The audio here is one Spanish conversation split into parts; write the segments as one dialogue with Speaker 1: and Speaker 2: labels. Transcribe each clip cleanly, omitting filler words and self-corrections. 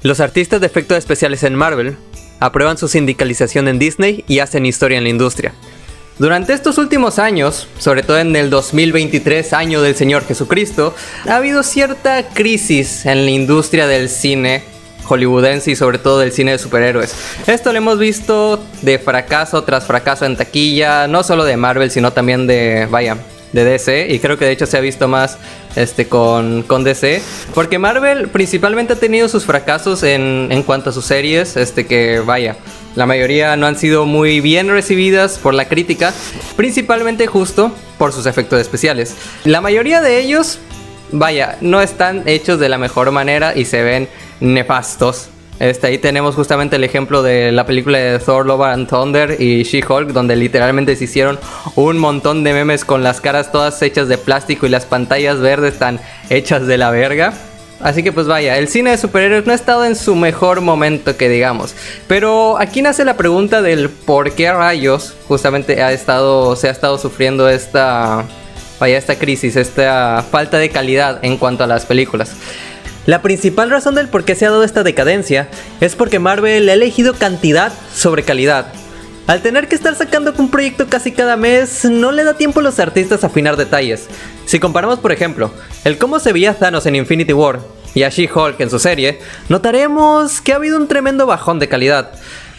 Speaker 1: Los artistas de efectos especiales en Marvel aprueban su sindicalización en Disney y hacen historia en la industria. Durante estos últimos años, sobre todo en el 2023, año del Señor Jesucristo, ha habido cierta crisis en la industria del cine hollywoodense y sobre todo del cine de superhéroes. Esto lo hemos visto de fracaso tras fracaso en taquilla, no solo de Marvel, sino también de DC, y creo que de hecho se ha visto más con DC, porque Marvel principalmente ha tenido sus fracasos en cuanto a sus series, la mayoría no han sido muy bien recibidas por la crítica, principalmente justo por sus efectos especiales. La mayoría de ellos, no están hechos de la mejor manera y se ven nefastos. Ahí tenemos justamente el ejemplo de la película de Thor, Love and Thunder y She-Hulk, donde literalmente se hicieron un montón de memes con las caras todas hechas de plástico y las pantallas verdes tan hechas de la verga. Así que el cine de superhéroes no ha estado en su mejor momento, que digamos. Pero aquí nace la pregunta del por qué rayos justamente se ha estado sufriendo esta crisis, esta falta de calidad en cuanto a las películas. La principal razón del por qué se ha dado esta decadencia es porque Marvel ha elegido cantidad sobre calidad. Al tener que estar sacando un proyecto casi cada mes, no le da tiempo a los artistas a afinar detalles. Si comparamos, por ejemplo, el cómo se veía Thanos en Infinity War y a She-Hulk en su serie, notaremos que ha habido un tremendo bajón de calidad.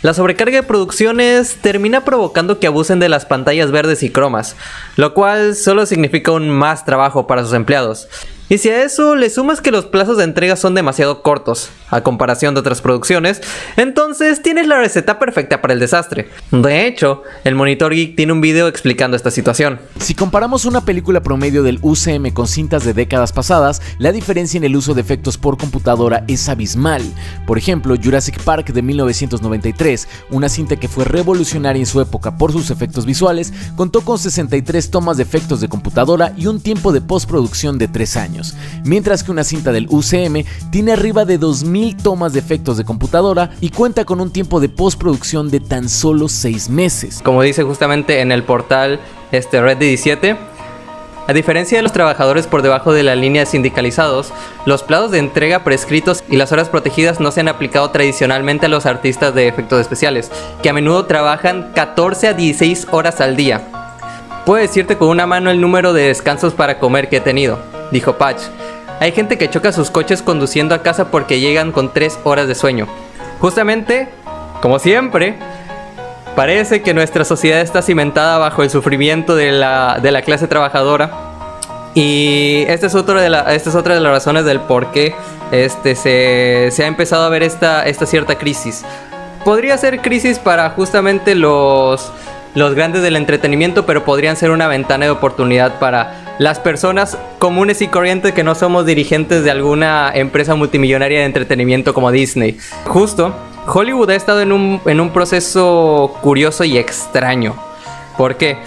Speaker 1: La sobrecarga de producciones termina provocando que abusen de las pantallas verdes y cromas, lo cual solo significa un más trabajo para sus empleados. Y si a eso le sumas que los plazos de entrega son demasiado cortos, a comparación de otras producciones, entonces tienes la receta perfecta para el desastre. De hecho, el Monitor Geek tiene un video explicando esta situación.
Speaker 2: Si comparamos una película promedio del UCM con cintas de décadas pasadas, la diferencia en el uso de efectos por computadora es abismal. Por ejemplo, Jurassic Park de 1993, una cinta que fue revolucionaria en su época por sus efectos visuales, contó con 63 tomas de efectos de computadora y un tiempo de postproducción de 3 años. Mientras que una cinta del UCM tiene arriba de 2000 tomas de efectos de computadora y cuenta con un tiempo de postproducción de tan solo 6 meses.
Speaker 1: Como dice justamente en el portal Red 17, a diferencia de los trabajadores por debajo de la línea de sindicalizados, los plazos de entrega prescritos y las horas protegidas no se han aplicado tradicionalmente a los artistas de efectos especiales, que a menudo trabajan 14 a 16 horas al día. Puedo decirte con una mano el número de descansos para comer que he tenido, dijo Patch. Hay gente que choca sus coches conduciendo a casa porque llegan con 3 horas de sueño. Justamente, como siempre, parece que nuestra sociedad está cimentada bajo el sufrimiento de la clase trabajadora. Y esta es otra de las razones del por qué se ha empezado a ver esta cierta crisis. Podría ser crisis para justamente los grandes del entretenimiento, pero podrían ser una ventana de oportunidad para las personas comunes y corrientes que no somos dirigentes de alguna empresa multimillonaria de entretenimiento como Disney. Justo, Hollywood ha estado en un proceso curioso y extraño. ¿Por qué?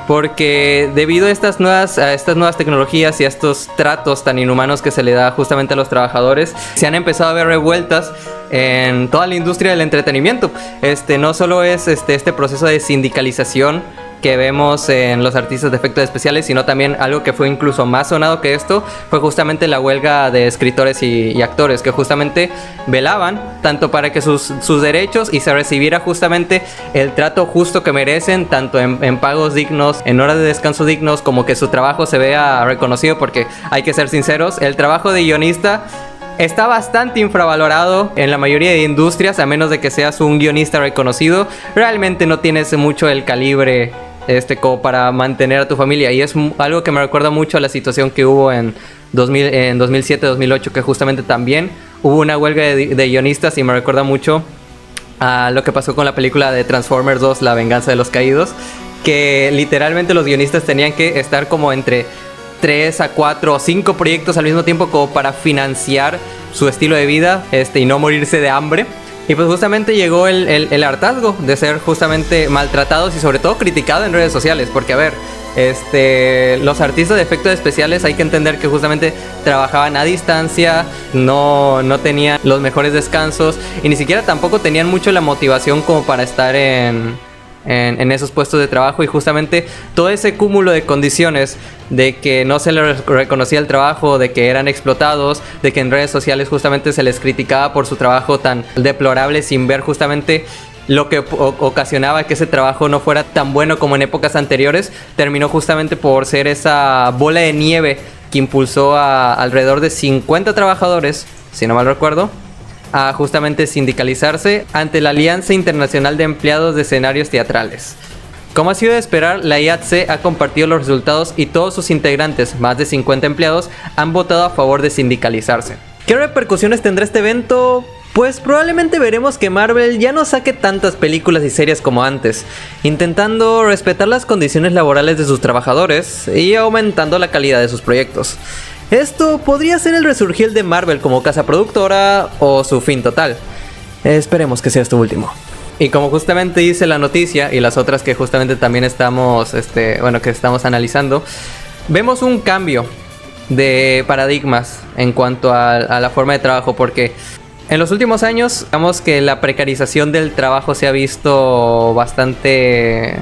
Speaker 1: Porque debido a estas nuevas tecnologías y a estos tratos tan inhumanos que se le da justamente a los trabajadores, se han empezado a ver revueltas en toda la industria del entretenimiento. No solo es este proceso de sindicalización que vemos en los artistas de efectos especiales, sino también algo que fue incluso más sonado que esto, fue justamente la huelga de escritores y actores, que justamente velaban tanto para que sus derechos y se recibiera justamente el trato justo que merecen, tanto en pagos dignos, en horas de descanso dignos, como que su trabajo se vea reconocido, porque hay que ser sinceros, el trabajo de guionista está bastante infravalorado en la mayoría de industrias, a menos de que seas un guionista reconocido. Realmente no tienes mucho el calibre como para mantener a tu familia, y es algo que me recuerda mucho a la situación que hubo en 2007-2008, que justamente también hubo una huelga de guionistas, y me recuerda mucho a lo que pasó con la película de Transformers 2, La venganza de los caídos, que literalmente los guionistas tenían que estar como entre 3 a 4 o 5 proyectos al mismo tiempo como para financiar su estilo de vida y no morirse de hambre. Y pues justamente llegó el hartazgo de ser justamente maltratados y sobre todo criticados en redes sociales, porque a ver, los artistas de efectos especiales hay que entender que justamente trabajaban a distancia, no tenían los mejores descansos y ni siquiera tampoco tenían mucho la motivación como para estar en en esos puestos de trabajo, y justamente todo ese cúmulo de condiciones de que no se les reconocía el trabajo, de que eran explotados, de que en redes sociales justamente se les criticaba por su trabajo tan deplorable sin ver justamente lo que ocasionaba que ese trabajo no fuera tan bueno como en épocas anteriores, terminó justamente por ser esa bola de nieve que impulsó a alrededor de 50 trabajadores, si no mal recuerdo, a justamente sindicalizarse ante la Alianza Internacional de Empleados de Escenarios Teatrales. Como ha sido de esperar, la IATSE ha compartido los resultados y todos sus integrantes, más de 50 empleados, han votado a favor de sindicalizarse. ¿Qué repercusiones tendrá este evento? Pues probablemente veremos que Marvel ya no saque tantas películas y series como antes, intentando respetar las condiciones laborales de sus trabajadores y aumentando la calidad de sus proyectos. Esto podría ser el resurgir de Marvel como casa productora o su fin total. Esperemos que sea esto último. Y como justamente dice la noticia y las otras que justamente también estamos, que estamos analizando, vemos un cambio de paradigmas en cuanto a la forma de trabajo, porque en los últimos años, digamos que la precarización del trabajo se ha visto bastante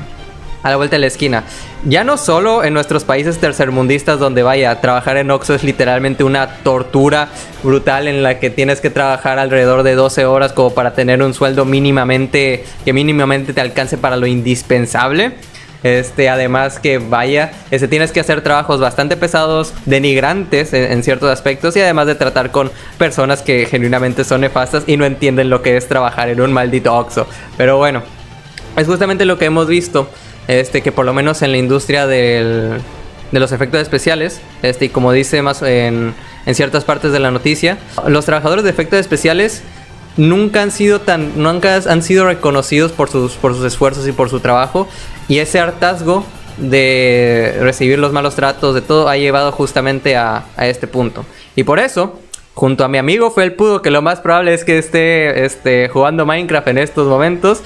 Speaker 1: a la vuelta de la esquina. Ya no solo en nuestros países tercermundistas, donde trabajar en Oxxo es literalmente una tortura brutal en la que tienes que trabajar alrededor de 12 horas como para tener un sueldo mínimamente te alcance para lo indispensable. Además que tienes que hacer trabajos bastante pesados, denigrantes en ciertos aspectos, y además de tratar con personas que genuinamente son nefastas y no entienden lo que es trabajar en un maldito Oxxo. Pero bueno, es justamente lo que hemos visto, que por lo menos en la industria de los efectos especiales, y como dice más en ciertas partes de la noticia, los trabajadores de efectos especiales nunca han sido reconocidos por sus esfuerzos y por su trabajo, y ese hartazgo de recibir los malos tratos de todo ha llevado justamente a este punto. Y por eso, junto a mi amigo Felpudo, que lo más probable es que esté jugando Minecraft en estos momentos,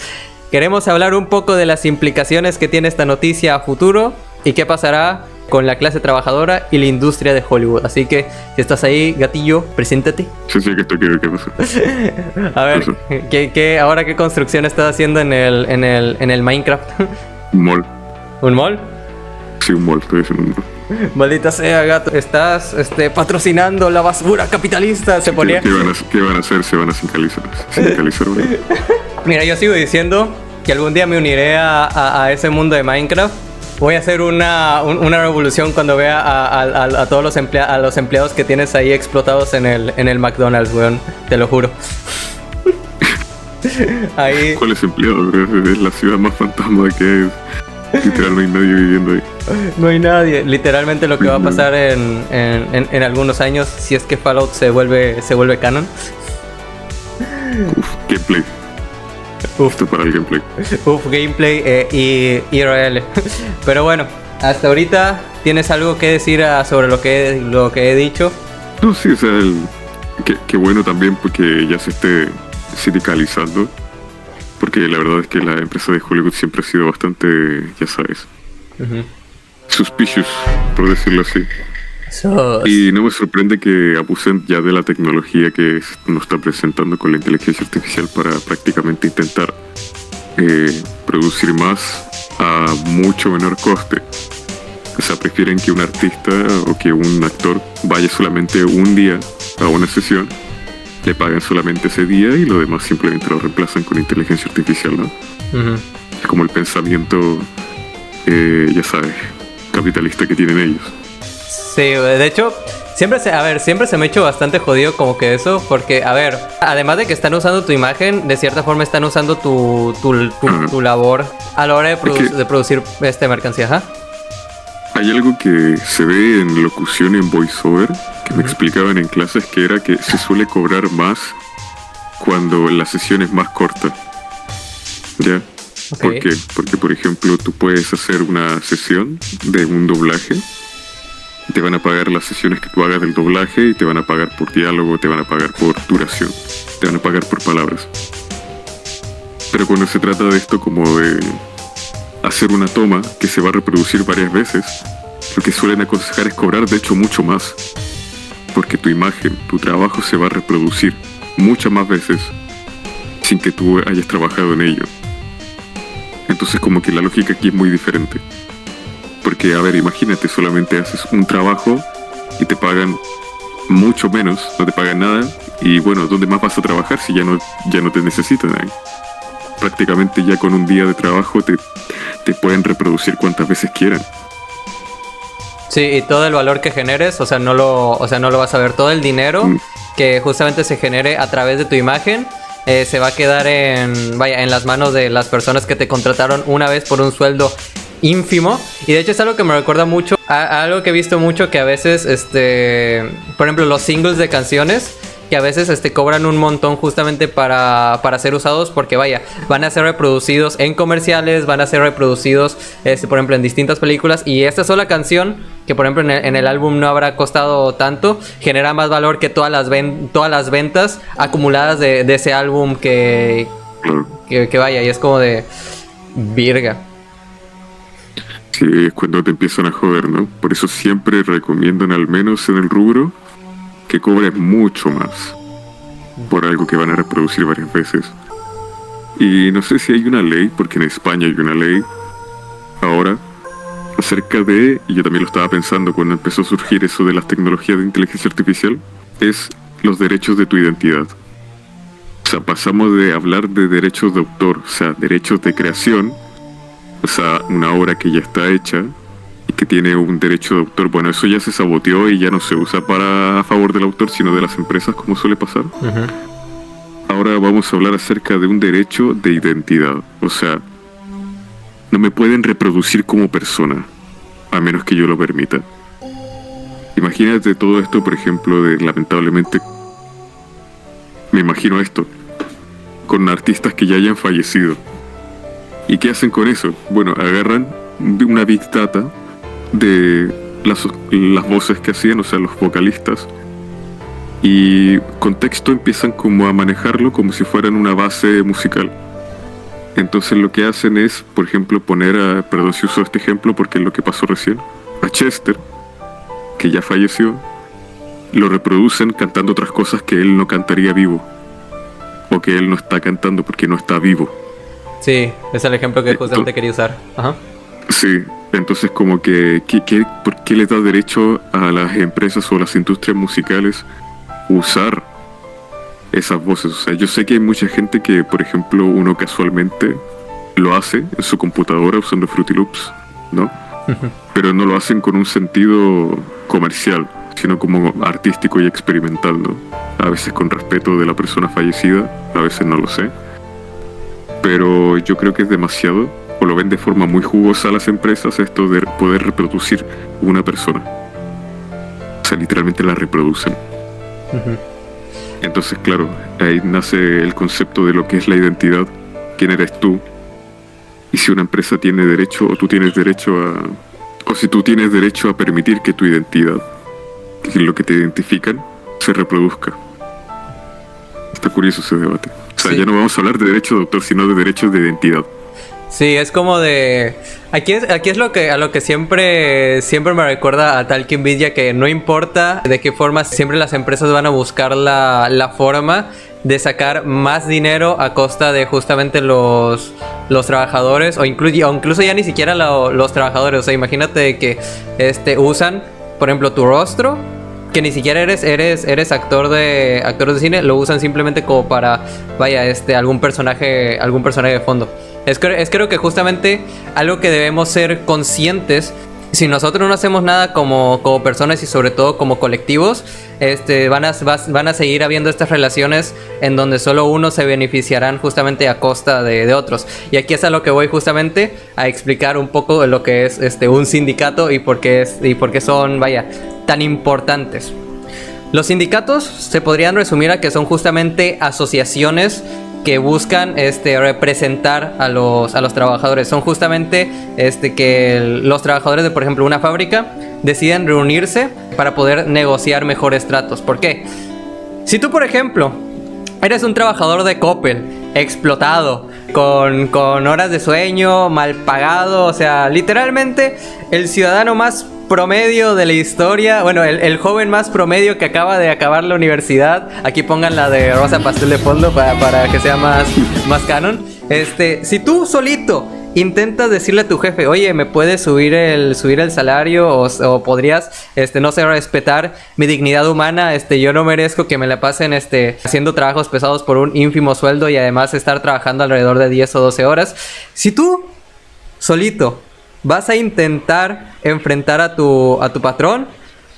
Speaker 1: queremos hablar un poco de las implicaciones que tiene esta noticia a futuro y qué pasará con la clase trabajadora y la industria de Hollywood. Así que, si estás ahí, gatillo, preséntate.
Speaker 3: Sí, que esto quiero que pase.
Speaker 1: A ver, ahora qué construcción estás haciendo en el Minecraft?
Speaker 3: Un mall.
Speaker 1: ¿Un mall?
Speaker 3: Sí, un mall, estoy haciendo un mall.
Speaker 1: Maldita sea, gato, estás patrocinando la basura capitalista. Se ponía.
Speaker 3: ¿Qué van a hacer? Se van a sindicalizar.
Speaker 1: Mira, yo sigo diciendo que algún día me uniré a ese mundo de Minecraft. Voy a hacer una revolución cuando vea a todos los empleados que tienes ahí explotados en el McDonald's, weón. Te lo juro. Ahí.
Speaker 3: ¿Cuáles empleados? Es la ciudad más fantasma que hay. Literal, no hay nadie viviendo ahí.
Speaker 1: No hay nadie. Literalmente lo que va a pasar en algunos años, si es que Fallout se vuelve canon.
Speaker 3: Gameplay. Esto para el gameplay.
Speaker 1: Gameplay y IRL. Pero bueno, hasta ahorita, ¿tienes algo que decir sobre lo que he dicho?
Speaker 3: No, sí, o sea, qué bueno también porque ya se esté sindicalizando. Porque la verdad es que la empresa de Hollywood siempre ha sido bastante, ya sabes, suspicious, por decirlo así. Y no me sorprende que abusen ya de la tecnología que nos está presentando con la inteligencia artificial para prácticamente intentar producir más a mucho menor coste. O sea, prefieren que un artista o que un actor vaya solamente un día a una sesión, le pagan solamente ese día y lo demás simplemente lo reemplazan con inteligencia artificial, ¿no? Es como el pensamiento, ya sabes, capitalista que tienen ellos.
Speaker 1: Sí, de hecho, siempre se me ha hecho bastante jodido como que eso, porque, a ver, además de que están usando tu imagen, de cierta forma están usando tu labor a la hora de producir mercancía, ¿ja?
Speaker 3: Hay algo que se ve en locución en voiceover, que me explicaban en clases, que era que se suele cobrar más cuando la sesión es más corta. ¿Ya?
Speaker 1: Okay.
Speaker 3: ¿Por qué? Porque, por ejemplo, tú puedes hacer una sesión de un doblaje, te van a pagar las sesiones que tú hagas del doblaje y te van a pagar por diálogo, te van a pagar por duración, te van a pagar por palabras. Pero cuando se trata de esto como de hacer una toma que se va a reproducir varias veces, lo que suelen aconsejar es cobrar de hecho mucho más, porque tu imagen, tu trabajo se va a reproducir muchas más veces sin que tú hayas trabajado en ello. Entonces como que la lógica aquí es muy diferente. Porque, a ver, imagínate, solamente haces un trabajo y te pagan mucho menos, no te pagan nada. Y bueno, ¿dónde más vas a trabajar si ya no te necesitan ahí? Prácticamente ya con un día de trabajo te pueden reproducir cuantas veces quieran.
Speaker 1: Sí, y todo el valor que generes, no lo vas a ver. Todo el dinero que justamente se genere a través de tu imagen se va a quedar en las manos de las personas que te contrataron una vez por un sueldo ínfimo. Y de hecho es algo que me recuerda mucho a algo que he visto mucho, que a veces por ejemplo, los singles de canciones que a veces cobran un montón justamente para ser usados, porque van a ser reproducidos en comerciales, van a ser reproducidos por ejemplo en distintas películas, y esta sola canción que por ejemplo en el álbum no habrá costado tanto, genera más valor que todas las ventas acumuladas de ese álbum que y es como de virga.
Speaker 3: Sí, es cuando te empiezan a joder, ¿no? Por eso siempre recomiendan, al menos en el rubro, que cobres mucho más por algo que van a reproducir varias veces. Y no sé si hay una ley, porque en España hay una ley ahora acerca de, y yo también lo estaba pensando cuando empezó a surgir eso de las tecnologías de inteligencia artificial, es los derechos de tu identidad. O sea, pasamos de hablar de derechos de autor, o sea, derechos de creación, o sea, una obra que ya está hecha y que tiene un derecho de autor. Bueno, eso ya se saboteó y ya no se usa a favor del autor, sino de las empresas, como suele pasar. Uh-huh. Ahora vamos a hablar acerca de un derecho de identidad. O sea, no me pueden reproducir como persona, a menos que yo lo permita. Imagínate todo esto, por ejemplo, lamentablemente, me imagino esto, con artistas que ya hayan fallecido. ¿Y qué hacen con eso? Bueno, agarran una big data de las voces que hacían, o sea, los vocalistas, y con texto empiezan como a manejarlo como si fueran una base musical. Entonces lo que hacen es, por ejemplo, perdón si uso este ejemplo porque es lo que pasó recién, a Chester, que ya falleció, lo reproducen cantando otras cosas que él no cantaría vivo, o que él no está cantando porque no está vivo.
Speaker 1: Sí, es el ejemplo que justamente quería usar. Ajá.
Speaker 3: Sí, entonces como que ¿por qué les da derecho a las empresas o las industrias musicales usar esas voces? O sea, yo sé que hay mucha gente que, por ejemplo, uno casualmente lo hace en su computadora usando Fruity Loops, ¿no? Uh-huh. Pero no lo hacen con un sentido comercial, sino como artístico y experimental, ¿no? A veces con respeto de la persona fallecida, a veces no lo sé. Pero yo creo que es demasiado, o lo ven de forma muy jugosa a las empresas, esto de poder reproducir una persona. O sea, literalmente la reproducen. Uh-huh. Entonces, claro, ahí nace el concepto de lo que es la identidad, quién eres tú, y si una empresa tiene derecho, o tú tienes derecho o si tú tienes derecho a permitir que tu identidad, que es lo que te identifican, se reproduzca. Está curioso ese debate. O sea, sí, ya no vamos a hablar de derechos de autor, sino de derechos de identidad.
Speaker 1: Sí, es como de... Aquí es a lo que siempre me recuerda a Talking Vidya, que no importa de qué forma, siempre las empresas van a buscar la forma de sacar más dinero a costa de justamente los trabajadores, o incluso ya ni siquiera los trabajadores. O sea, imagínate que usan, por ejemplo, tu rostro, que ni siquiera eres actor de cine, lo usan simplemente como para, algún personaje de fondo. Creo que justamente algo que debemos ser conscientes, si nosotros no hacemos nada como personas y sobre todo como colectivos, van a seguir habiendo estas relaciones en donde solo unos se beneficiarán justamente a costa de otros. Y aquí es a lo que voy justamente a explicar un poco de lo que es un sindicato y por qué son, tan importantes. Los sindicatos se podrían resumir a que son justamente asociaciones que buscan representar a los trabajadores. Son justamente que los trabajadores de, por ejemplo, una fábrica deciden reunirse para poder negociar mejores tratos. ¿Por qué? Si tú, por ejemplo, eres un trabajador de Coppel, explotado, con horas de sueño, mal pagado, o sea, literalmente el ciudadano más promedio de la historia, bueno, el joven más promedio que acaba de acabar la universidad, aquí pongan la de Rosa Pastel de fondo para que sea más canon. Si tú solito intenta decirle a tu jefe, oye, ¿me puedes subir el salario? O podrías, no sé, respetar mi dignidad humana. Yo no merezco que me la pasen, haciendo trabajos pesados por un ínfimo sueldo y además estar trabajando alrededor de 10 o 12 horas. Si tú, solito, vas a intentar enfrentar a tu patrón,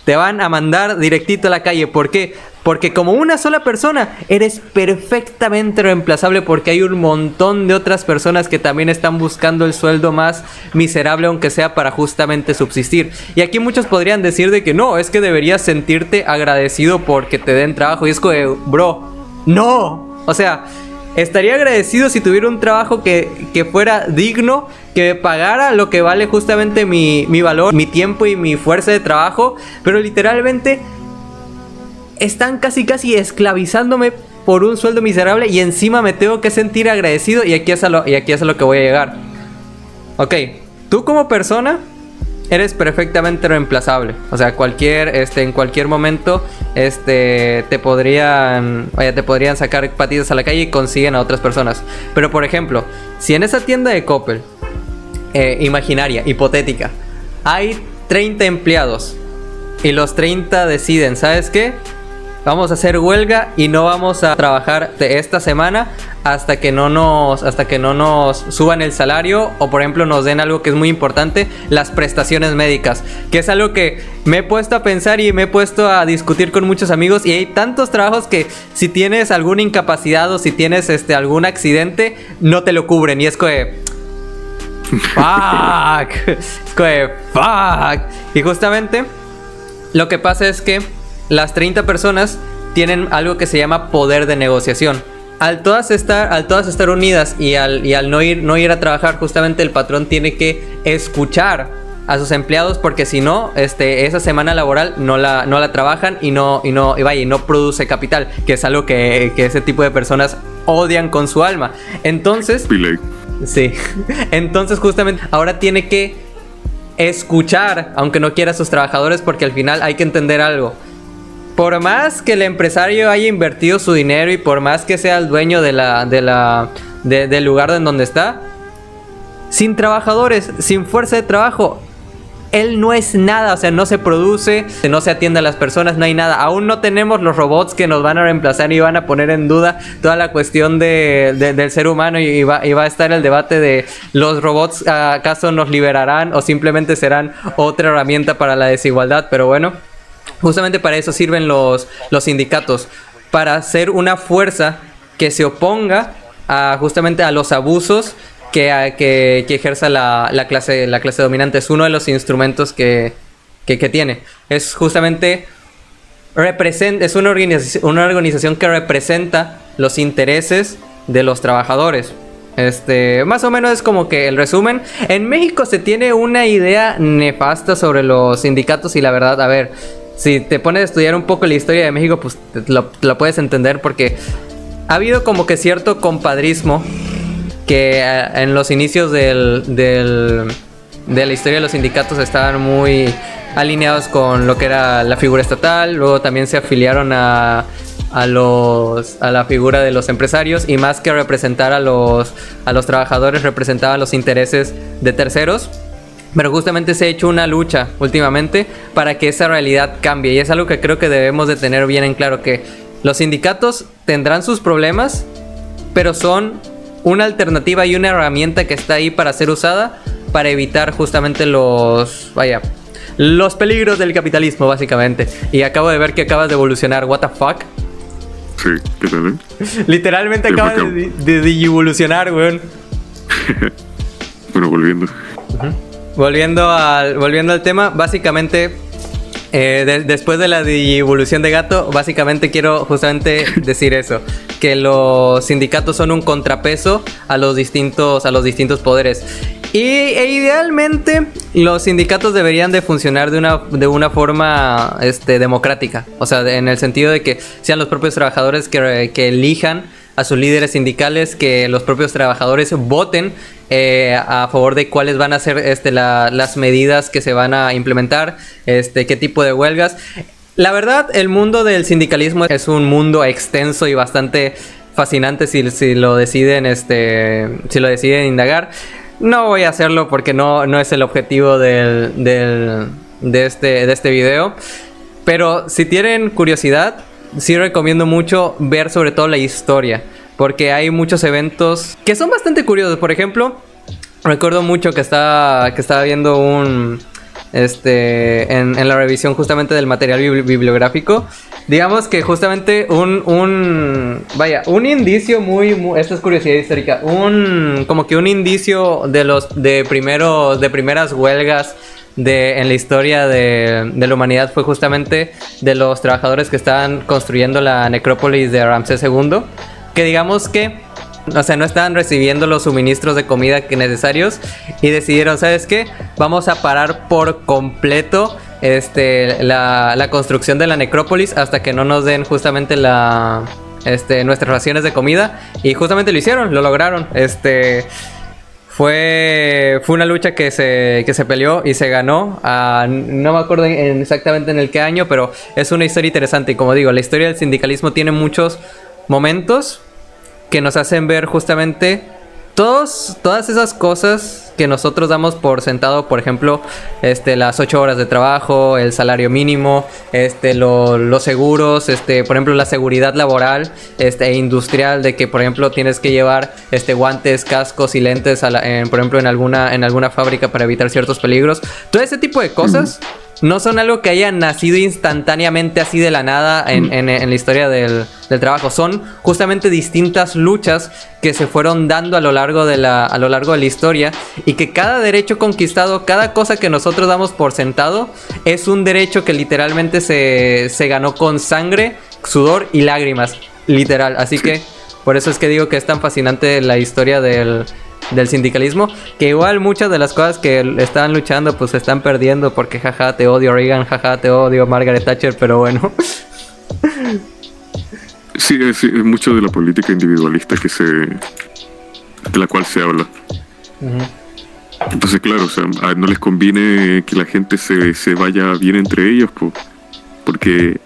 Speaker 1: te van a mandar directito a la calle. ¿Por qué? Porque como una sola persona eres perfectamente reemplazable, porque hay un montón de otras personas que también están buscando el sueldo más miserable, aunque sea para justamente subsistir. Y aquí muchos podrían decir de que no, es que deberías sentirte agradecido porque te den trabajo. Y es que, bro, no. O sea, estaría agradecido si tuviera un trabajo que fuera digno, que pagara lo que vale justamente mi valor, mi tiempo y mi fuerza de trabajo. Pero literalmente están casi esclavizándome por un sueldo miserable y encima me tengo que sentir agradecido. Y aquí es a lo que voy a llegar. Ok, tú como persona eres perfectamente reemplazable. O sea, en cualquier momento te podrían sacar patitas a la calle y consiguen a otras personas. Pero por ejemplo, si en esa tienda de Coppel, imaginaria, hipotética, hay 30 empleados y los 30 deciden, ¿sabes qué? Vamos a hacer huelga y no vamos a trabajar de esta semana hasta que no nos suban el salario, o por ejemplo nos den algo que es muy importante, las prestaciones médicas, que es algo que me he puesto a pensar y me he puesto a discutir con muchos amigos. Y hay tantos trabajos que si tienes alguna incapacidad o si tienes algún accidente, no te lo cubren. Y es que fuck. Y justamente lo que pasa es que las 30 personas tienen algo que se llama poder de negociación. Al todas estar unidas y al no ir a trabajar, justamente el patrón tiene que escuchar a sus empleados, porque si no, esa semana laboral no la trabajan y no produce capital, que es algo que ese tipo de personas odian con su alma. Entonces, sí. Entonces justamente ahora tiene que escuchar, aunque no quiera, a sus trabajadores, porque al final hay que entender algo. Por más que el empresario haya invertido su dinero y por más que sea el dueño del lugar en donde está, sin trabajadores, sin fuerza de trabajo, él no es nada. O sea, no se produce, no se atiende a las personas, no hay nada. Aún no tenemos los robots que nos van a reemplazar y van a poner en duda toda la cuestión del ser humano, y va a estar el debate de los robots, ¿acaso nos liberarán o simplemente serán otra herramienta para la desigualdad? Pero bueno, justamente para eso sirven los sindicatos, para ser una fuerza que se oponga justamente a los abusos que ejerza la clase dominante. Es uno de los instrumentos que tiene. Es justamente es una organización que representa los intereses de los trabajadores. Más o menos es como que el resumen. En México se tiene una idea nefasta sobre los sindicatos, y la verdad, a ver, si te pones a estudiar un poco la historia de México, pues lo puedes entender, porque ha habido como que cierto compadrismo que en los inicios de la historia de los sindicatos estaban muy alineados con lo que era la figura estatal. Luego también se afiliaron a la figura de los empresarios, y más que representar a los trabajadores, representaban los intereses de terceros. Pero justamente se ha hecho una lucha últimamente para que esa realidad cambie, y es algo que creo que debemos de tener bien en claro, que los sindicatos tendrán sus problemas, pero son una alternativa y una herramienta que está ahí para ser usada para evitar justamente los peligros del capitalismo, básicamente. Y acabo de ver que acabas de evolucionar. What the fuck?
Speaker 3: Sí, ¿qué tal?
Speaker 1: Literalmente acabas de digivolucionar, weón.
Speaker 3: Bueno, volviendo.
Speaker 1: Volviendo al tema, básicamente, después de la evolución de gato, básicamente quiero justamente decir eso, que los sindicatos son un contrapeso a los distintos poderes. Idealmente los sindicatos deberían de funcionar de una forma democrática. O sea, en el sentido de que sean los propios trabajadores que elijan a sus líderes sindicales, que los propios trabajadores voten a favor de cuáles van a ser las medidas que se van a implementar, qué tipo de huelgas. La verdad, el mundo del sindicalismo es un mundo extenso y bastante fascinante si lo deciden indagar. No voy a hacerlo porque no es el objetivo de este video. Pero si tienen curiosidad, sí recomiendo mucho ver sobre todo la historia. Porque hay muchos eventos que son bastante curiosos. Por ejemplo, recuerdo mucho que estaba viendo en la revisión justamente del material bibliográfico. Digamos que justamente un indicio muy esto es curiosidad histórica, como que un indicio de primeras huelgas en la historia de la humanidad fue justamente de los trabajadores que estaban construyendo la necrópolis de Ramsés II, que digamos que, o sea, no estaban recibiendo los suministros de comida necesarios y decidieron, ¿sabes qué? Vamos a parar por completo la construcción de la necrópolis hasta que no nos den justamente nuestras raciones de comida. Y justamente lo hicieron, lo lograron. Fue una lucha que se peleó y se ganó. No me acuerdo exactamente en el qué año, pero es una historia interesante. Y como digo, la historia del sindicalismo tiene muchos momentos que nos hacen ver justamente todas esas cosas que nosotros damos por sentado. Por ejemplo, las 8 horas de trabajo, el salario mínimo, los seguros, por ejemplo, la seguridad laboral e industrial, de que por ejemplo tienes que llevar guantes, cascos y lentes por ejemplo en alguna fábrica para evitar ciertos peligros. Todo ese tipo de cosas no son algo que haya nacido instantáneamente así de la nada en la historia del trabajo. Son justamente distintas luchas que se fueron dando a lo largo de la historia, y que cada derecho conquistado, cada cosa que nosotros damos por sentado, es un derecho que literalmente se ganó con sangre, sudor y lágrimas, literal. Así que por eso es que digo que es tan fascinante la historia del sindicalismo, que igual muchas de las cosas que estaban luchando pues se están perdiendo, porque jaja te odio Reagan, jaja te odio Margaret Thatcher, pero bueno.
Speaker 3: Sí, es mucho de la política individualista de la cual se habla. Entonces claro, o sea, no les conviene que la gente se vaya bien entre ellos, porque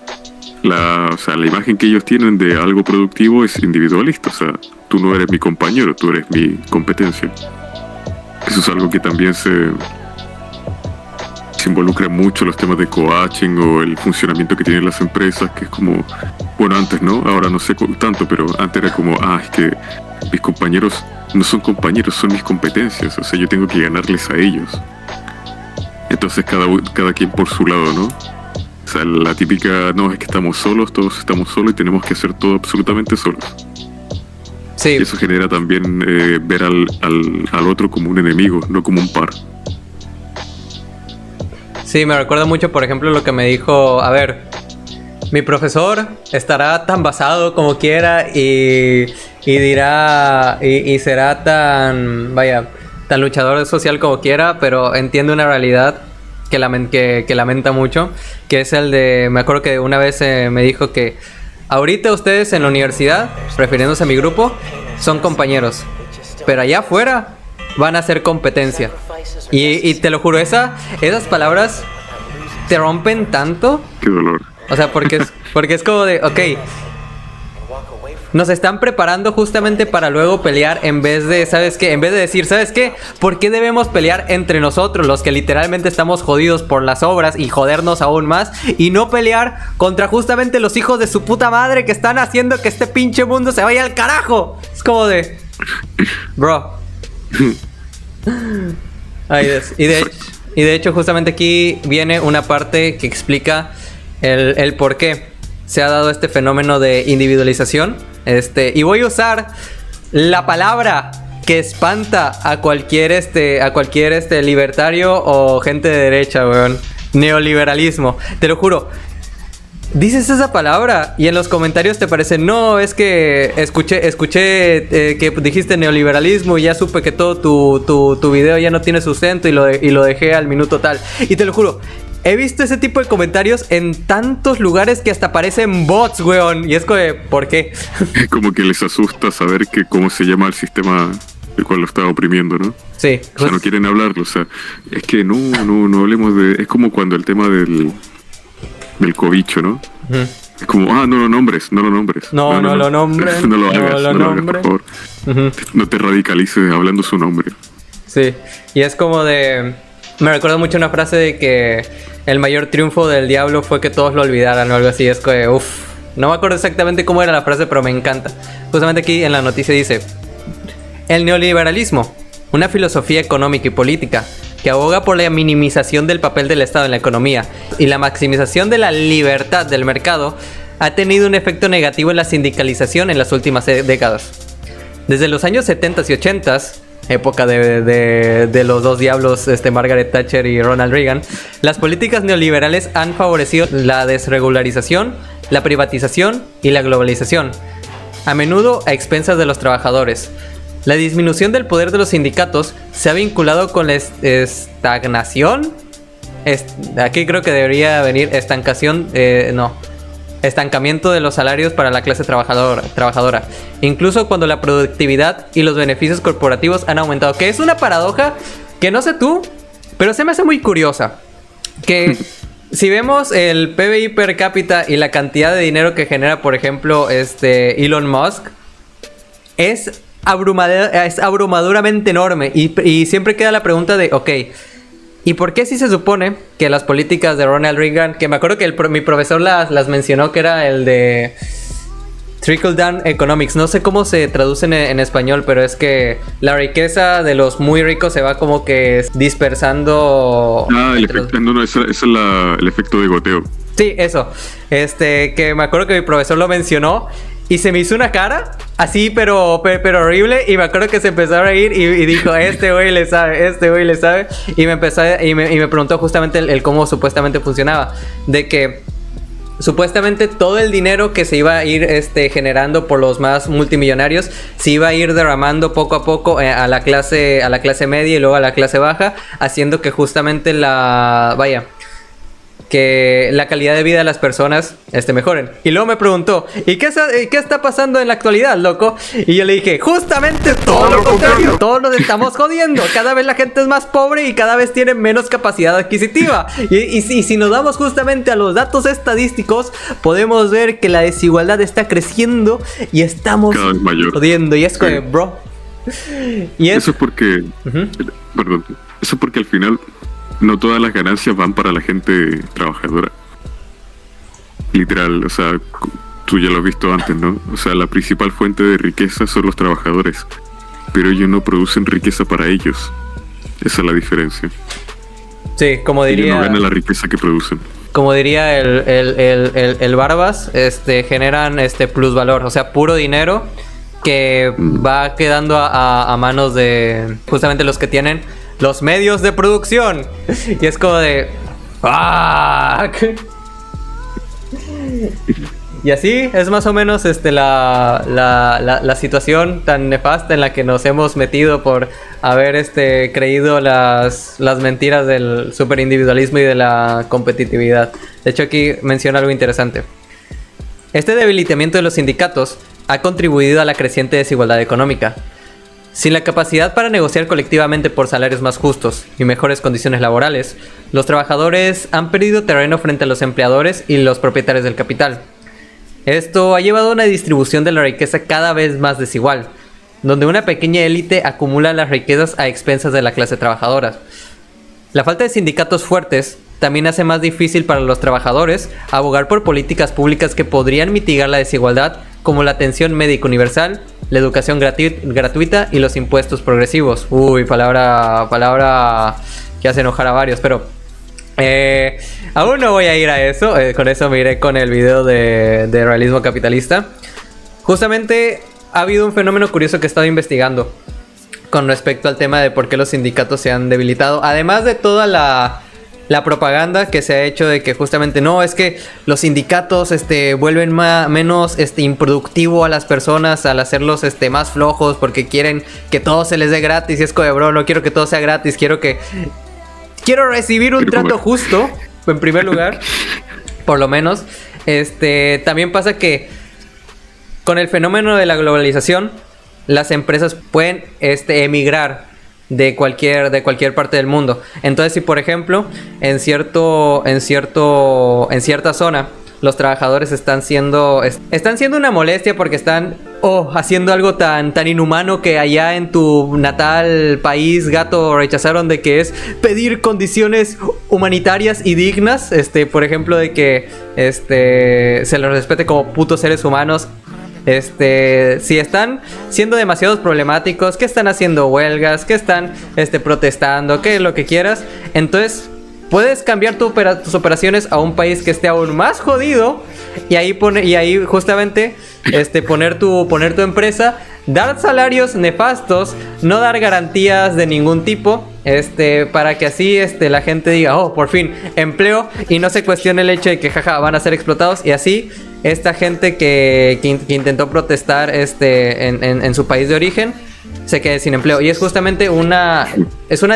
Speaker 3: la imagen que ellos tienen de algo productivo es individualista. O sea, tú no eres mi compañero, tú eres mi competencia. Eso es algo que también se involucra mucho los temas de coaching o el funcionamiento que tienen las empresas, que es como, bueno, antes, ¿no? Ahora no sé tanto, pero antes era como, es que mis compañeros no son compañeros, son mis competencias. O sea, yo tengo que ganarles a ellos. Entonces cada quien por su lado, ¿no? O sea, la típica, no, es que estamos solos, todos estamos solos y tenemos que hacer todo absolutamente solos.
Speaker 1: Sí.
Speaker 3: Y eso genera también ver al otro como un enemigo, no como un par.
Speaker 1: Sí, me recuerda mucho, por ejemplo, lo que me dijo, a ver, mi profesor estará tan basado como quiera y dirá, y será tan luchador social como quiera, pero entiende una realidad que lamenta mucho, que es el de, me acuerdo que una vez me dijo que ahorita ustedes en la universidad, refiriéndose a mi grupo, son compañeros, pero allá afuera van a ser competencia. Y te lo juro, esas palabras te rompen tanto.
Speaker 3: Qué dolor.
Speaker 1: O sea, porque es como de, ok, nos están preparando justamente para luego pelear, en vez de, ¿sabes qué? En vez de decir, ¿sabes qué? ¿Por qué debemos pelear entre nosotros, los que literalmente estamos jodidos por las obras, y jodernos aún más? Y no pelear contra justamente los hijos de su puta madre que están haciendo que este pinche mundo se vaya al carajo. Es como de, bro. Y de hecho justamente aquí viene una parte que explica el por qué se ha dado este fenómeno de individualización. Y voy a usar la palabra que espanta a cualquier libertario o gente de derecha, weón. Neoliberalismo. Te lo juro. Dices esa palabra y en los comentarios te parece, no, es que escuché que dijiste neoliberalismo y ya supe que todo tu video ya no tiene sustento y lo dejé al minuto tal. Y te lo juro, he visto ese tipo de comentarios en tantos lugares que hasta parecen bots, weón. Y es como, ¿por qué?
Speaker 3: Es como que les asusta saber cómo se llama el sistema el cual lo está oprimiendo, ¿no?
Speaker 1: Sí.
Speaker 3: O sea, no quieren hablarlo, o sea, es que no hablemos de... Es como cuando el tema del cobicho, ¿no? Uh-huh. Es como, no lo nombres. No lo nombres.
Speaker 1: No lo
Speaker 3: hagas, por favor. Uh-huh. No te radicalices hablando su nombre.
Speaker 1: Sí, y es como de... Me recuerda mucho una frase de que el mayor triunfo del diablo fue que todos lo olvidaran o algo así. Es que, uff, no me acuerdo exactamente cómo era la frase, pero me encanta. Justamente aquí en la noticia dice: el neoliberalismo, una filosofía económica y política que aboga por la minimización del papel del Estado en la economía y la maximización de la libertad del mercado, ha tenido un efecto negativo en la sindicalización en las últimas décadas. Desde los años 70 y 80, época de los dos diablos, Margaret Thatcher y Ronald Reagan, las políticas neoliberales han favorecido la desregularización, la privatización y la globalización, a menudo a expensas de los trabajadores. La disminución del poder de los sindicatos se ha vinculado con la estagnación. Aquí creo que debería venir estancamiento de los salarios para la clase trabajadora. Incluso cuando la productividad y los beneficios corporativos han aumentado. Que es una paradoja que no sé tú, pero se me hace muy curiosa. Que si vemos el PBI per cápita y la cantidad de dinero que genera, por ejemplo, Elon Musk, es abrumadoramente enorme. Y siempre queda la pregunta de, ok, ¿y por qué si se supone que las políticas de Ronald Reagan, que me acuerdo que mi profesor las mencionó, que era el de Trickle Down Economics, no sé cómo se traduce en español, pero es que la riqueza de los muy ricos se va como que dispersando.
Speaker 3: El efecto, ese es el efecto de goteo.
Speaker 1: Sí, eso. Que me acuerdo que mi profesor lo mencionó y se me hizo una cara así, pero horrible. Y me acuerdo que se empezó a reír y dijo: este güey le sabe. Y me preguntó justamente el cómo supuestamente funcionaba. De que supuestamente todo el dinero que se iba a ir generando por los más multimillonarios se iba a ir derramando poco a poco a la clase media y luego a la clase baja, haciendo que justamente que la calidad de vida de las personas mejoren. Y luego me preguntó: ¿y qué está pasando en la actualidad, loco? Y yo le dije: justamente todo lo contrario. Todos nos estamos jodiendo. Cada vez la gente es más pobre y cada vez tiene menos capacidad adquisitiva. Y si nos damos justamente a los datos estadísticos, podemos ver que la desigualdad está creciendo y estamos
Speaker 3: cada vez mayor.
Speaker 1: Jodiendo. Y es que, bro.
Speaker 3: Eso es porque... Perdón. Eso es porque al final no todas las ganancias van para la gente trabajadora. Literal, o sea, tú ya lo has visto antes, ¿no? O sea, la principal fuente de riqueza son los trabajadores, pero ellos no producen riqueza para ellos. Esa es la diferencia.
Speaker 1: Sí, como diría...
Speaker 3: Ellos no ganan la riqueza que producen.
Speaker 1: Como diría el Barbas, generan plusvalor, o sea, puro dinero que va quedando a manos de justamente los que tienen los medios de producción. Y es como de... ¡fuck! Y así es más o menos la situación tan nefasta en la que nos hemos metido por haber creído las mentiras del superindividualismo y de la competitividad. De hecho, aquí menciona algo interesante. Este debilitamiento de los sindicatos ha contribuido a la creciente desigualdad económica. Sin la capacidad para negociar colectivamente por salarios más justos y mejores condiciones laborales, los trabajadores han perdido terreno frente a los empleadores y los propietarios del capital. Esto ha llevado a una distribución de la riqueza cada vez más desigual, donde una pequeña élite acumula las riquezas a expensas de la clase trabajadora. La falta de sindicatos fuertes también hace más difícil para los trabajadores abogar por políticas públicas que podrían mitigar la desigualdad, como la atención médica universal, la educación gratuita y los impuestos progresivos. Uy, palabra que hace enojar a varios, pero aún no voy a ir a eso. Con eso me iré con el video de realismo capitalista. Justamente ha habido un fenómeno curioso que he estado investigando con respecto al tema de por qué los sindicatos se han debilitado, además de toda la propaganda que se ha hecho de que justamente no, es que los sindicatos vuelven menos improductivo a las personas al hacerlos más flojos porque quieren que todo se les dé gratis. Y es como, bro, no quiero que todo sea gratis, quiero recibir un trato justo, en primer lugar, por lo menos. También pasa que con el fenómeno de la globalización, las empresas pueden emigrar de cualquier parte del mundo. Entonces, si por ejemplo en cierta zona los trabajadores están siendo una molestia porque están haciendo algo tan inhumano que allá en tu natal país, gato, rechazaron, de que es pedir condiciones humanitarias y dignas, por ejemplo, de que se les respete como putos seres humanos. Si están siendo demasiados problemáticos, que están haciendo huelgas, que están protestando, que lo que quieras, entonces puedes cambiar tus operaciones a un país que esté aún más jodido y ahí justamente poner tu empresa, dar salarios nefastos, no dar garantías de ningún tipo, para que así la gente diga, por fin, empleo, y no se cuestione el hecho de que jaja, van a ser explotados, y así esta gente que intentó protestar en su país de origen se quede sin empleo. Y es justamente una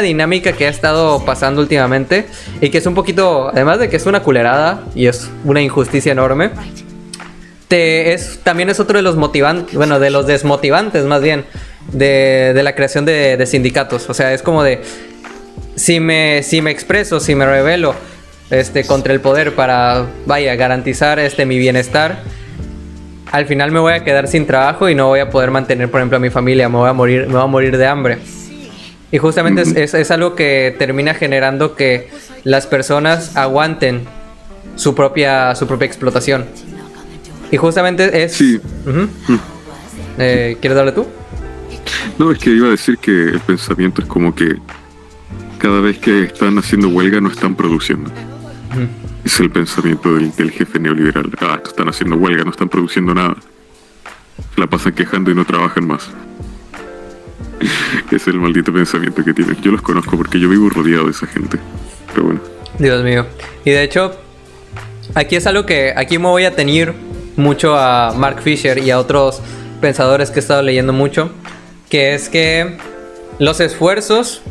Speaker 1: dinámica que ha estado pasando últimamente y que es un poquito, además de que es una culerada y es una injusticia enorme, también es otro de los motivantes, bueno, de los desmotivantes más bien, de la creación de sindicatos. O sea, es como de, si me expreso, si me rebelo contra el poder para, garantizar mi bienestar, al final me voy a quedar sin trabajo y no voy a poder mantener, por ejemplo, a mi familia, me voy a morir de hambre. Y justamente es algo que termina generando que las personas aguanten su propia explotación. Y justamente es...
Speaker 3: Sí.
Speaker 1: ¿Quieres darle tú?
Speaker 3: No, es que iba a decir que el pensamiento es como que cada vez que están haciendo huelga no están produciendo. Es el pensamiento del jefe neoliberal. Están haciendo huelga, no están produciendo nada. La pasan quejando y no trabajan más. Es el maldito pensamiento que tienen. Yo los conozco porque yo vivo rodeado de esa gente. Pero bueno.
Speaker 1: Dios mío. Y de hecho, aquí es algo que... Aquí me voy a teñir mucho a Mark Fisher y a otros pensadores que he estado leyendo mucho. Que es que los esfuerzos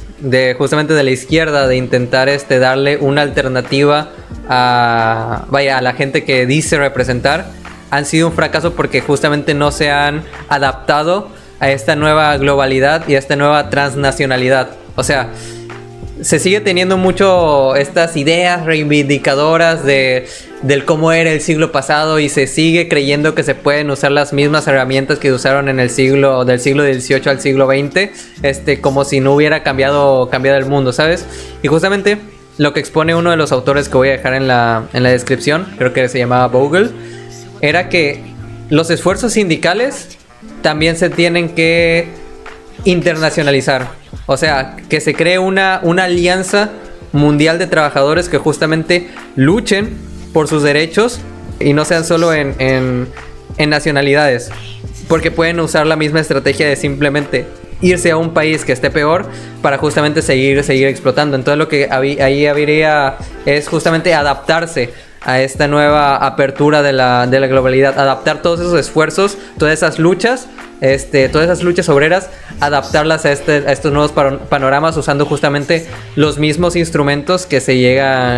Speaker 1: justamente de la izquierda de intentar darle una alternativa a la gente que dice representar han sido un fracaso porque justamente no se han adaptado a esta nueva globalidad y a esta nueva transnacionalidad. O sea, se sigue teniendo mucho estas ideas reivindicadoras del cómo era el siglo pasado y se sigue creyendo que se pueden usar las mismas herramientas que usaron en del siglo XVIII al siglo XX, como si no hubiera cambiado el mundo, ¿sabes? Y justamente lo que expone uno de los autores que voy a dejar en la descripción, creo que se llamaba Bogle, era que los esfuerzos sindicales también se tienen que internacionalizar. O sea, que se cree una alianza mundial de trabajadores que justamente luchen por sus derechos y no sean solo en nacionalidades. Porque pueden usar la misma estrategia de simplemente irse a un país que esté peor para justamente seguir explotando. Entonces lo que ahí habría es justamente adaptarse a esta nueva apertura de la globalidad, adaptar todos esos esfuerzos, todas esas luchas obreras, adaptarlas a estos nuevos panoramas usando justamente los mismos instrumentos que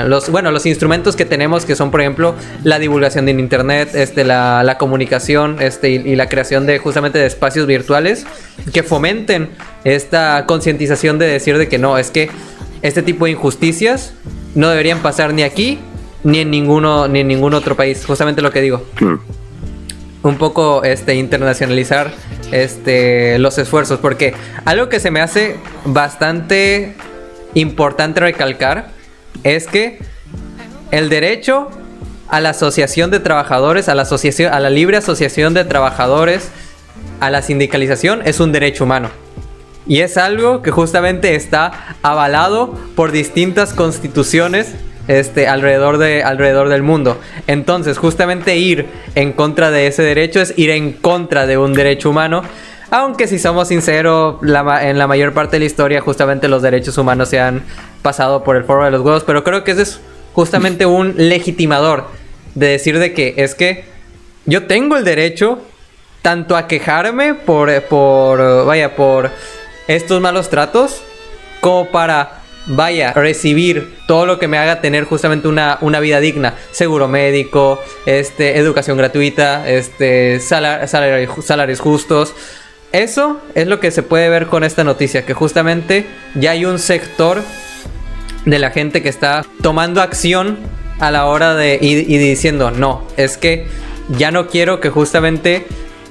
Speaker 1: los instrumentos que tenemos, que son por ejemplo la divulgación en internet, la comunicación, y la creación de justamente de espacios virtuales que fomenten esta concientización de decir de que no, es que este tipo de injusticias no deberían pasar ni aquí ni en ningún otro país. Justamente lo que digo.
Speaker 3: Claro.
Speaker 1: Un poco internacionalizar los esfuerzos, porque algo que se me hace bastante importante recalcar es que el derecho a la asociación de trabajadores, a la libre asociación de trabajadores, a la sindicalización, es un derecho humano. Y es algo que justamente está avalado por distintas constituciones alrededor del mundo. Entonces, justamente ir en contra de ese derecho es ir en contra de un derecho humano. Aunque si somos sinceros, en la mayor parte de la historia justamente los derechos humanos se han pasado por el foro de los huevos. Pero creo que ese es justamente un legitimador de decir de que es que yo tengo el derecho tanto a quejarme por estos malos tratos, como para recibir todo lo que me haga tener justamente una vida digna, seguro médico, educación gratuita, salarios justos. Eso es lo que se puede ver con esta noticia, que justamente ya hay un sector de la gente que está tomando acción a la hora de y diciendo, no, es que ya no quiero que justamente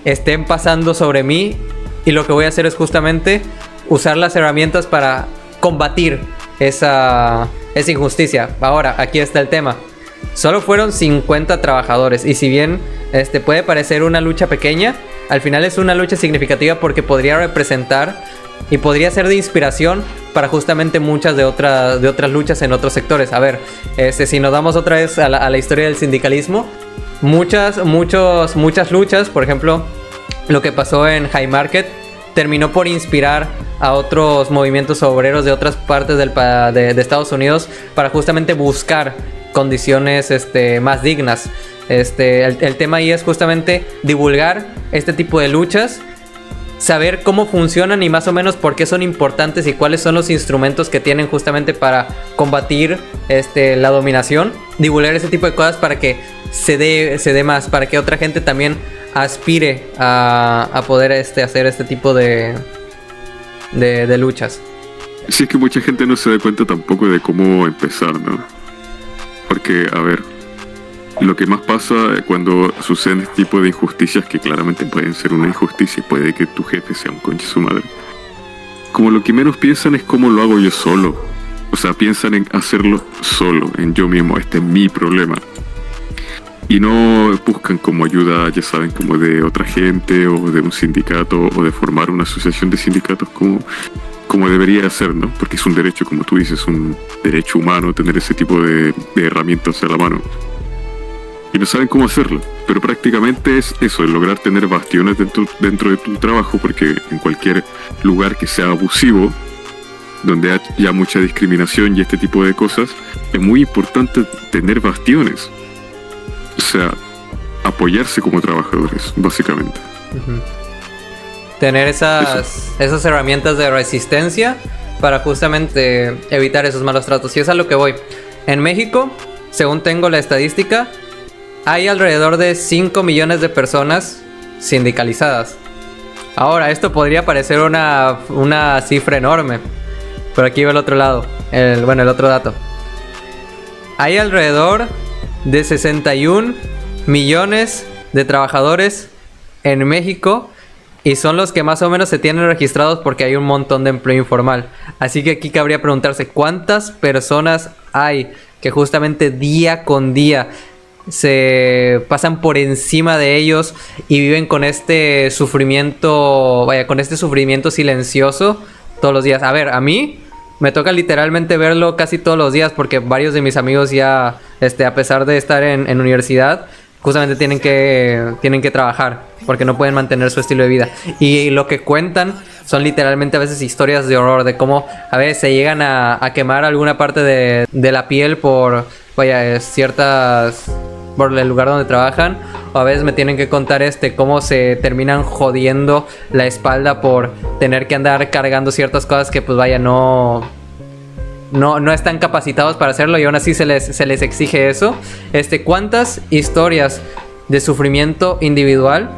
Speaker 1: estén pasando sobre mí, y lo que voy a hacer es justamente usar las herramientas para combatir esa injusticia. Ahora, aquí está el tema. Solo fueron 50 trabajadores, y si bien puede parecer una lucha pequeña, al final es una lucha significativa porque podría representar y podría ser de inspiración para justamente muchas de otras luchas en otros sectores. A ver, si nos damos otra vez a la historia del sindicalismo, muchas luchas, por ejemplo, lo que pasó en Haymarket terminó por inspirar a otros movimientos obreros de otras partes de Estados Unidos para justamente buscar condiciones más dignas. El tema ahí es justamente divulgar este tipo de luchas, saber cómo funcionan y más o menos por qué son importantes y cuáles son los instrumentos que tienen justamente para combatir la dominación, divulgar ese tipo de cosas para que se dé más, para que otra gente también aspire a poder hacer este tipo de luchas.
Speaker 3: Sí, es que mucha gente no se da cuenta tampoco de cómo empezar, ¿no? Porque, a ver, lo que más pasa cuando suceden este tipo de injusticias, que claramente pueden ser una injusticia, puede que tu jefe sea un conche su madre, como lo que menos piensan es cómo lo hago yo solo. O sea, piensan en hacerlo solo, en yo mismo, este es mi problema. Y no buscan como ayuda, ya saben, como de otra gente o de un sindicato o de formar una asociación de sindicatos como debería ser, ¿no? Porque es un derecho, como tú dices, un derecho humano tener ese tipo de herramientas a la mano. Y no saben cómo hacerlo, pero prácticamente es eso, el lograr tener bastiones dentro de tu trabajo, porque en cualquier lugar que sea abusivo, donde haya mucha discriminación y este tipo de cosas, es muy importante tener bastiones. O sea, apoyarse como trabajadores, básicamente.
Speaker 1: Uh-huh. Tener esas herramientas de resistencia para justamente evitar esos malos tratos. Y es a lo que voy. En México, según tengo la estadística, hay alrededor de 5 millones de personas sindicalizadas. Ahora, esto podría parecer una cifra enorme, pero aquí va el otro lado, el otro dato. Hay alrededor de 61 millones de trabajadores en México, y son los que más o menos se tienen registrados porque hay un montón de empleo informal. Así que aquí cabría preguntarse cuántas personas hay que justamente día con día se pasan por encima de ellos y viven con este sufrimiento, silencioso todos los días. A ver, a mí me toca literalmente verlo casi todos los días porque varios de mis amigos ya, a pesar de estar en universidad, justamente tienen que trabajar porque no pueden mantener su estilo de vida. Y lo que cuentan son literalmente a veces historias de horror, de cómo a veces se llegan a quemar alguna parte de la piel por el lugar donde trabajan, o a veces me tienen que contar cómo se terminan jodiendo la espalda por tener que andar cargando ciertas cosas que no están capacitados para hacerlo, y aún así se les exige eso. ¿Cuántas historias de sufrimiento individual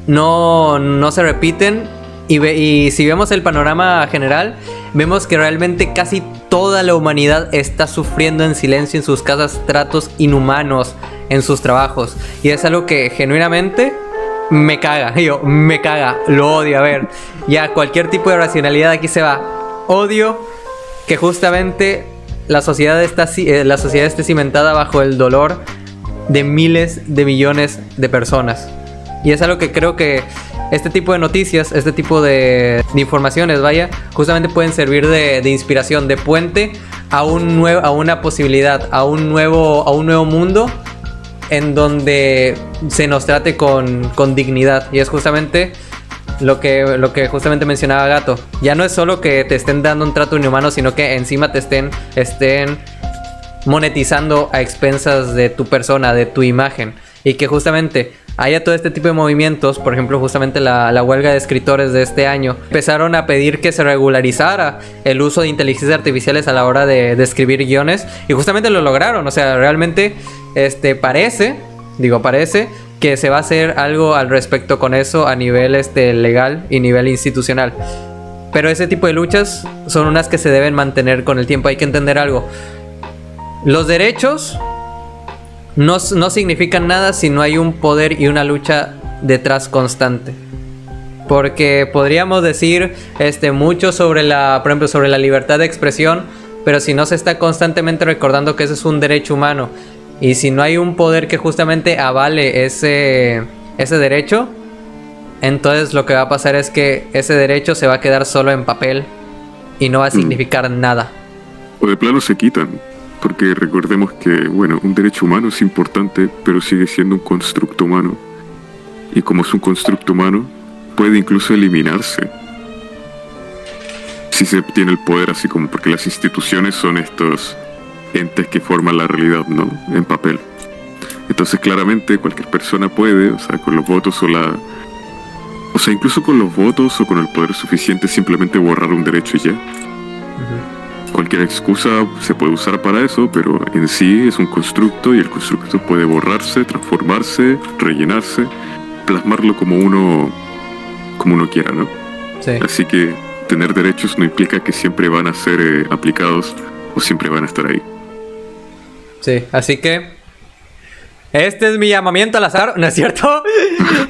Speaker 1: no se repiten? Y si vemos el panorama general, vemos que realmente casi toda la humanidad está sufriendo en silencio en sus casas tratos inhumanos en sus trabajos. Y es algo que genuinamente me caga. Lo odio. A ver, ya cualquier tipo de racionalidad aquí se va. Odio que justamente la sociedad esté cimentada bajo el dolor de miles de millones de personas. Y es algo que creo que este tipo de noticias, este tipo de informaciones, justamente pueden servir de inspiración, de puente a una posibilidad, a un nuevo mundo en donde se nos trate con dignidad. Y es justamente lo que justamente mencionaba Gato. Ya no es solo que te estén dando un trato inhumano, sino que encima te estén monetizando a expensas de tu persona, de tu imagen. Y que justamente haya todo este tipo de movimientos. Por ejemplo, justamente la huelga de escritores de este año empezaron a pedir que se regularizara el uso de inteligencias artificiales a la hora de escribir guiones, y justamente lo lograron. O sea, realmente parece que se va a hacer algo al respecto con eso a nivel legal y nivel institucional. Pero ese tipo de luchas son unas que se deben mantener con el tiempo. Hay que entender algo: los derechos no significan nada si no hay un poder y una lucha detrás constante. Porque podríamos decir mucho sobre por ejemplo, sobre la libertad de expresión, pero si no se está constantemente recordando que eso es un derecho humano, y si no hay un poder que justamente avale ese derecho, entonces lo que va a pasar es que ese derecho se va a quedar solo en papel y no va a significar nada.
Speaker 3: O de plano se quitan, porque recordemos que, bueno, un derecho humano es importante, pero sigue siendo un constructo humano. Y como es un constructo humano, puede incluso eliminarse si se tiene el poder, así como porque las instituciones son estos entes que forman la realidad, ¿no? En papel. Entonces claramente cualquier persona puede, o sea, con los votos o sea, incluso con los votos o con el poder suficiente, simplemente borrar un derecho y ya. Cualquier excusa se puede usar para eso, pero en sí es un constructo y el constructo puede borrarse, transformarse, rellenarse, plasmarlo como uno quiera, ¿no?
Speaker 1: Sí.
Speaker 3: Así que tener derechos no implica que siempre van a ser aplicados o siempre van a estar ahí.
Speaker 1: Sí, así que este es mi llamamiento al azar, ¿no es cierto?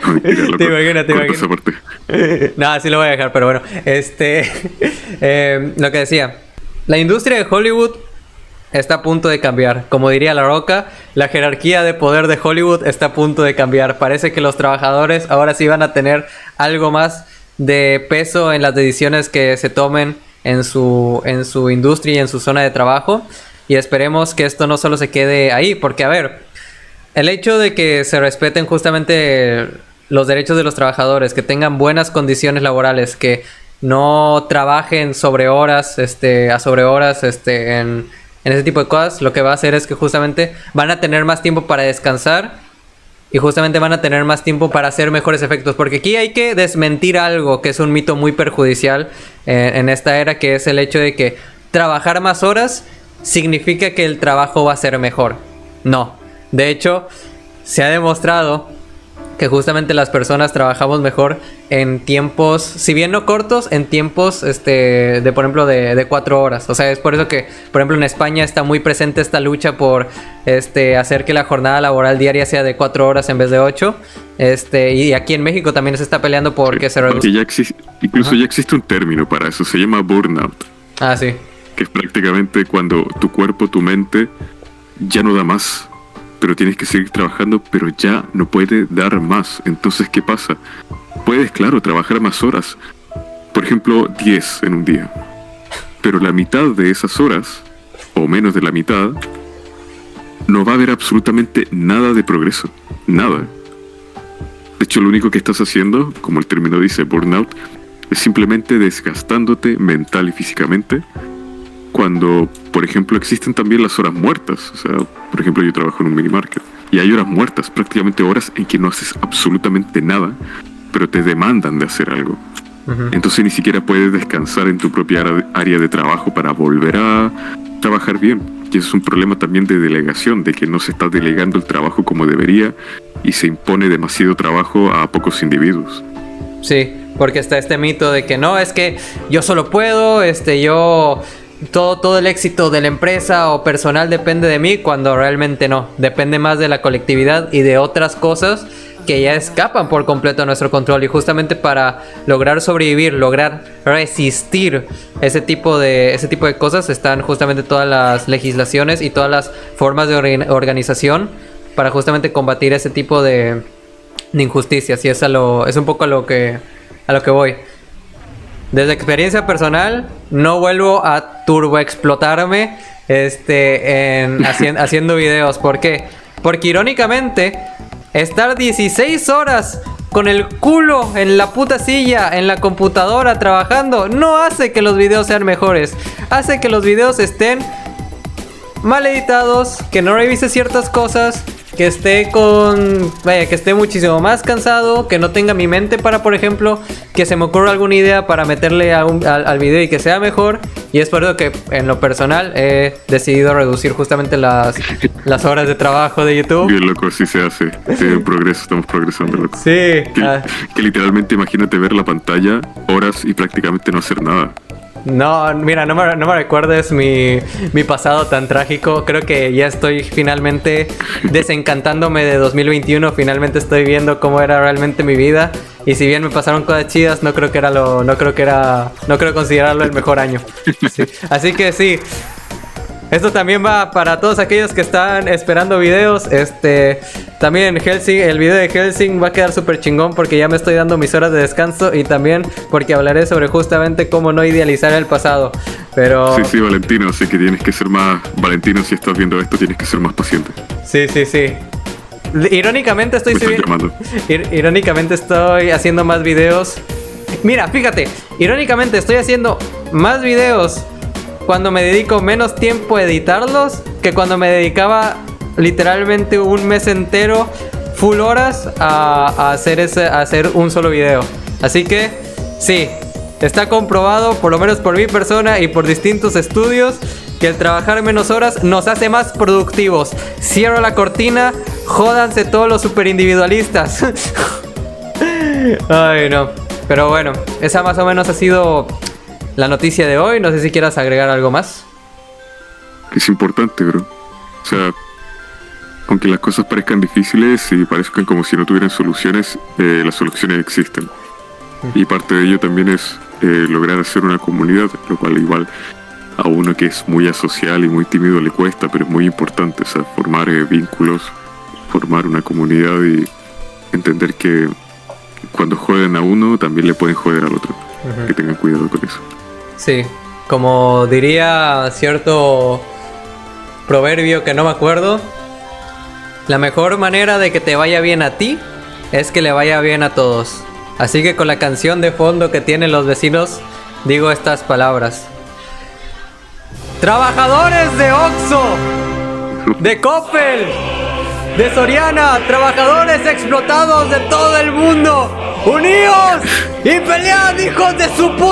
Speaker 3: Mentira, loco.
Speaker 1: Te imaginas.
Speaker 3: Esa parte.
Speaker 1: No, sí lo voy a dejar, pero bueno. Lo que decía, la industria de Hollywood está a punto de cambiar. Como diría La Roca, la jerarquía de poder de Hollywood está a punto de cambiar. Parece que los trabajadores ahora sí van a tener algo más de peso en las decisiones que se tomen en su industria y en su zona de trabajo. Y esperemos que esto no solo se quede ahí, porque a ver, el hecho de que se respeten justamente los derechos de los trabajadores, que tengan buenas condiciones laborales, que no trabajen sobre horas, en ese tipo de cosas, lo que va a hacer es que justamente van a tener más tiempo para descansar y justamente van a tener más tiempo para hacer mejores efectos. Porque aquí hay que desmentir algo que es un mito muy perjudicial en esta era, que es el hecho de que trabajar más horas significa que el trabajo va a ser mejor. No. De hecho, se ha demostrado que justamente las personas trabajamos mejor en tiempos, si bien no cortos, en tiempos de por ejemplo de 4 horas. O sea, es por eso que, por ejemplo, en España está muy presente esta lucha por hacer que la jornada laboral diaria sea de 4 horas en vez de 8. Y aquí en México también se está peleando porque se reduzca.
Speaker 3: Ya existe un término para eso, se llama burnout.
Speaker 1: Ah, sí.
Speaker 3: Que es prácticamente cuando tu cuerpo, tu mente ya no da más, pero tienes que seguir trabajando, pero ya no puede dar más. Entonces, ¿qué pasa? Puedes, claro, trabajar más horas. Por ejemplo, 10 en un día. Pero la mitad de esas horas, o menos de la mitad, no va a haber absolutamente nada de progreso. Nada. De hecho, lo único que estás haciendo, como el término dice, burnout, es simplemente desgastándote mental y físicamente. Cuando, por ejemplo, existen también las horas muertas. O sea, por ejemplo, yo trabajo en un mini market y hay horas muertas, prácticamente horas en que no haces absolutamente nada, pero te demandan de hacer algo. Entonces ni siquiera puedes descansar en tu propia área de trabajo para volver a trabajar bien. Y eso es un problema también de delegación, de que no se está delegando el trabajo como debería y se impone demasiado trabajo a pocos individuos.
Speaker 1: Sí, porque está este mito de que no, es que yo solo puedo, todo el éxito de la empresa o personal depende de mí, cuando realmente no. Depende más de la colectividad y de otras cosas que ya escapan por completo a nuestro control. Y justamente para lograr sobrevivir, lograr resistir ese tipo de cosas, están justamente todas las legislaciones y todas las formas de organización para justamente combatir ese tipo de injusticias. Y es un poco a lo que voy. Desde experiencia personal, no vuelvo a turboexplotarme haciendo videos. ¿Por qué? Porque irónicamente, estar 16 horas con el culo en la puta silla, en la computadora, trabajando, no hace que los videos sean mejores. Hace que los videos estén mal editados, que no revise ciertas cosas, que esté muchísimo más cansado, que no tenga mi mente para, por ejemplo, que se me ocurra alguna idea para meterle al video y que sea mejor. Y es por eso que en lo personal he decidido reducir justamente las horas de trabajo de YouTube.
Speaker 3: Bien, loco, así se hace. Sí, estamos progresando, loco.
Speaker 1: Sí.
Speaker 3: Que literalmente imagínate ver la pantalla horas y prácticamente no hacer nada.
Speaker 1: No, mira, no me recuerdes mi pasado tan trágico. Creo que ya estoy finalmente desencantándome de 2021. Finalmente estoy viendo cómo era realmente mi vida. Y si bien me pasaron cosas chidas, no creo considerarlo el mejor año. Sí. Así que sí. Esto también va para todos aquellos que están esperando videos. También el video de Hellsing va a quedar súper chingón porque ya me estoy dando mis horas de descanso y también porque hablaré sobre justamente cómo no idealizar el pasado. Pero...
Speaker 3: Sí, Valentino, así que tienes que ser más... Valentino, si estás viendo esto, tienes que ser más paciente.
Speaker 1: Sí. Irónicamente Irónicamente estoy haciendo más videos. Mira, fíjate, irónicamente estoy haciendo más videos cuando me dedico menos tiempo a editarlos que cuando me dedicaba literalmente un mes entero, full horas, a hacer un solo video. Así que, sí, está comprobado, por lo menos por mi persona y por distintos estudios, que el trabajar menos horas nos hace más productivos. Cierro la cortina, jódanse todos los super individualistas. Ay, no. Pero bueno, esa más o menos ha sido la noticia de hoy. No sé si quieras agregar algo más.
Speaker 3: Es importante, bro. O sea, aunque las cosas parezcan difíciles y parezcan como si no tuvieran soluciones, las soluciones existen. Y parte de ello también es lograr hacer una comunidad, lo cual igual a uno que es muy asocial y muy tímido le cuesta, pero es muy importante, o sea, formar vínculos, formar una comunidad y entender que cuando joden a uno también le pueden joder al otro. Que tengan cuidado con eso.
Speaker 1: Sí, como diría cierto proverbio que no me acuerdo, la mejor manera de que te vaya bien a ti es que le vaya bien a todos. Así que con la canción de fondo que tienen los vecinos digo estas palabras: trabajadores de Oxxo, de Coppel, de Soriana, trabajadores explotados de todo el mundo, uníos y pelead, hijos de su puta.